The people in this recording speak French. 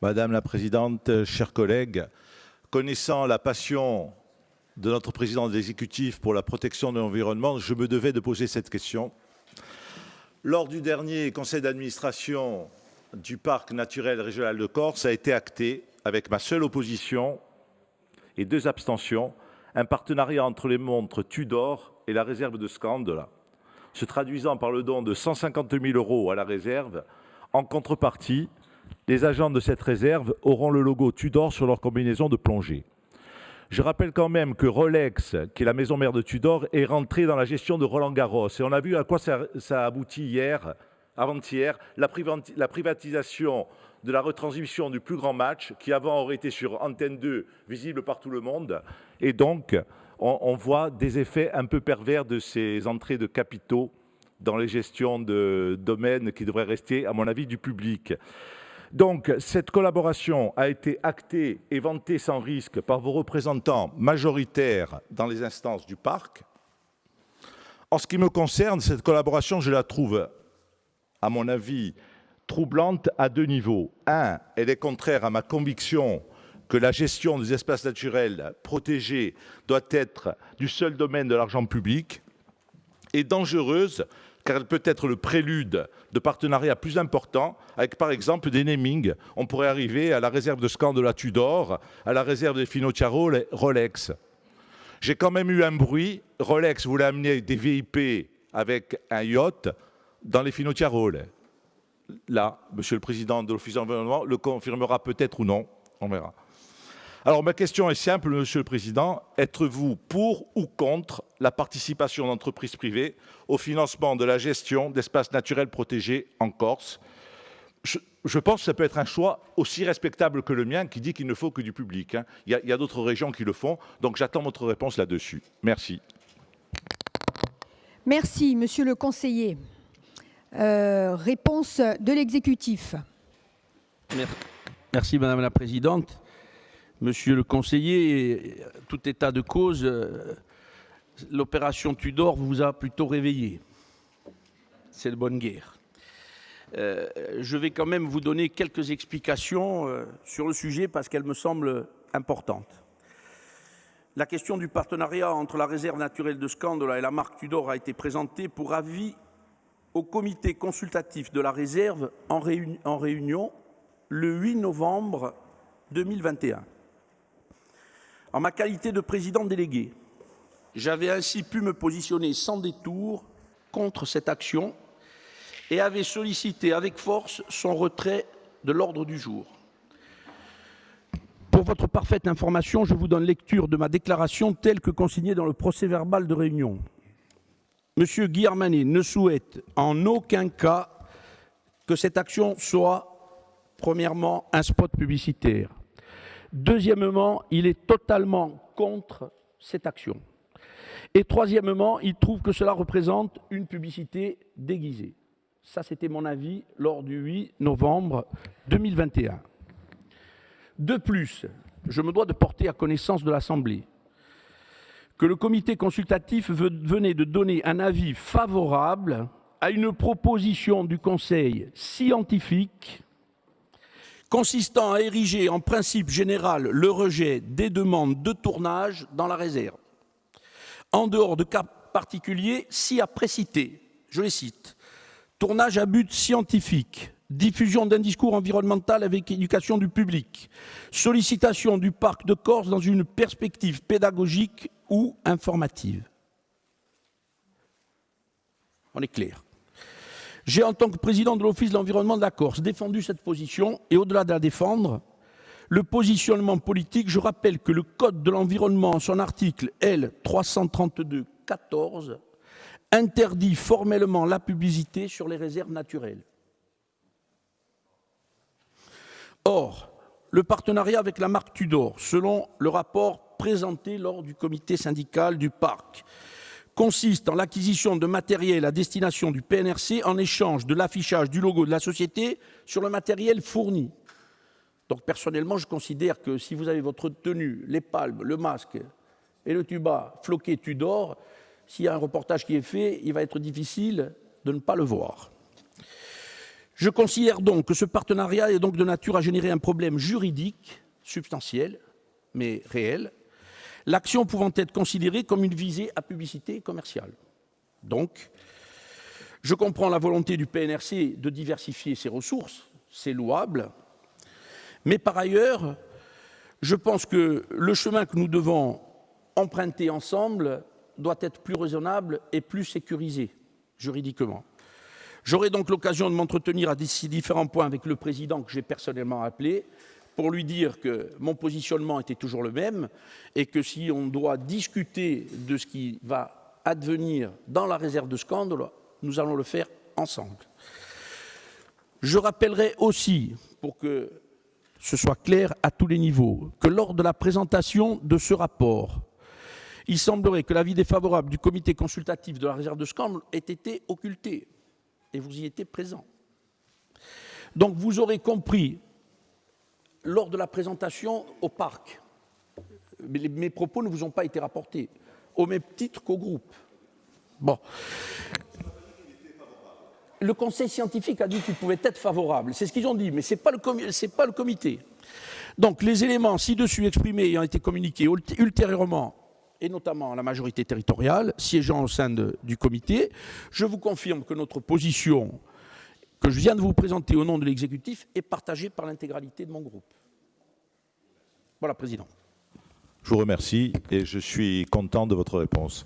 Madame la Présidente, chers collègues, connaissant la passion de notre président de l'exécutif pour la protection de l'environnement, je me devais de poser cette question. Lors du dernier conseil d'administration du parc naturel régional de Corse, a été acté, avec ma seule opposition et 2 abstentions, un partenariat entre les montres Tudor et la réserve de Scandola, se traduisant par le don de 150 000 € à la réserve. En contrepartie, les agents de cette réserve auront le logo Tudor sur leur combinaison de plongée. Je rappelle quand même que Rolex, qui est la maison mère de Tudor, est rentrée dans la gestion de Roland-Garros. Et on a vu à quoi ça a abouti avant-hier, la privatisation de la retransmission du plus grand match, qui avant aurait été sur Antenne 2, visible par tout le monde. Et donc, on voit des effets un peu pervers de ces entrées de capitaux dans les gestions de domaines qui devraient rester, à mon avis, du public. Donc, cette collaboration a été actée et vantée sans risque par vos représentants majoritaires dans les instances du parc. En ce qui me concerne, cette collaboration, je la trouve, à mon avis, troublante à 2 niveaux. 1, elle est contraire à ma conviction que la gestion des espaces naturels protégés doit être du seul domaine de l'argent public, et dangereuse, car elle peut être le prélude de partenariats plus importants avec, par exemple, des namings. On pourrait arriver à la réserve de Scandola Tudor, à la réserve de Finocchiaro Rolex. J'ai quand même eu un bruit. Rolex voulait amener des VIP avec un yacht dans les Finocchiaro. Là, Monsieur le Président de l'Office de l'Environnement le confirmera peut-être ou non. On verra. Alors, ma question est simple, Monsieur le Président. Êtes-vous pour ou contre la participation d'entreprises privées au financement de la gestion d'espaces naturels protégés en Corse? Je pense que ça peut être un choix aussi respectable que le mien, qui dit qu'il ne faut que du public. Il y a d'autres régions qui le font, donc j'attends votre réponse là-dessus. Merci. Merci, Monsieur le conseiller. Réponse de l'exécutif. Merci, Madame la Présidente. Monsieur le conseiller, tout état de cause, l'opération Tudor vous a plutôt réveillé. C'est de bonne guerre. Je vais quand même vous donner quelques explications sur le sujet parce qu'elles me semblent importantes. La question du partenariat entre la réserve naturelle de Scandola et la marque Tudor a été présentée pour avis au comité consultatif de la réserve en réunion le 8 novembre 2021. En ma qualité de président délégué, j'avais ainsi pu me positionner sans détour contre cette action et avait sollicité avec force son retrait de l'ordre du jour. Pour votre parfaite information, je vous donne lecture de ma déclaration telle que consignée dans le procès-verbal de réunion. Monsieur Guy Armanet ne souhaite en aucun cas que cette action soit, premièrement, un spot publicitaire. Deuxièmement, il est totalement contre cette action. Et troisièmement, il trouve que cela représente une publicité déguisée. Ça, c'était mon avis lors du 8 novembre 2021. De plus, je me dois de porter à connaissance de l'Assemblée que le comité consultatif venait de donner un avis favorable à une proposition du Conseil scientifique consistant à ériger en principe général le rejet des demandes de tournage dans la réserve, en dehors de cas particuliers si après cités, je les cite, tournage à but scientifique, diffusion d'un discours environnemental avec éducation du public, sollicitation du parc de Corse dans une perspective pédagogique ou informative. On est clair. J'ai, en tant que président de l'Office de l'environnement de la Corse, défendu cette position et, au-delà de la défendre, le positionnement politique, je rappelle que le Code de l'environnement, en son article L. 332-14, interdit formellement la publicité sur les réserves naturelles. Or, le partenariat avec la marque Tudor, selon le rapport présenté lors du comité syndical du parc, consiste en l'acquisition de matériel à destination du PNRC en échange de l'affichage du logo de la société sur le matériel fourni. Donc personnellement, je considère que si vous avez votre tenue, les palmes, le masque et le tuba floqué Tudor, s'il y a un reportage qui est fait, il va être difficile de ne pas le voir. Je considère donc que ce partenariat est donc de nature à générer un problème juridique substantiel, mais réel, l'action pouvant être considérée comme une visée à publicité commerciale. Donc, je comprends la volonté du PNRC de diversifier ses ressources, c'est louable, mais par ailleurs, je pense que le chemin que nous devons emprunter ensemble doit être plus raisonnable et plus sécurisé juridiquement. J'aurai donc l'occasion de m'entretenir à ces différents points avec le président que j'ai personnellement appelé pour lui dire que mon positionnement était toujours le même et que si on doit discuter de ce qui va advenir dans la réserve de scandale, nous allons le faire ensemble. Je rappellerai aussi, pour que ce soit clair à tous les niveaux, que lors de la présentation de ce rapport, il semblerait que l'avis défavorable du comité consultatif de la réserve de scandale ait été occulté, et vous y étiez présent. Donc vous aurez compris, lors de la présentation au parc, mes propos ne vous ont pas été rapportés, au même titre qu'au groupe. Bon. Le conseil scientifique a dit qu'il pouvait être favorable, c'est ce qu'ils ont dit, mais ce n'est pas le comité. Donc les éléments ci-dessus exprimés ayant été communiqués ultérieurement, et notamment à la majorité territoriale, siégeant au sein du comité, je vous confirme que notre position, que je viens de vous présenter au nom de l'exécutif, est partagée par l'intégralité de mon groupe. Voilà, Président. Je vous remercie et je suis content de votre réponse.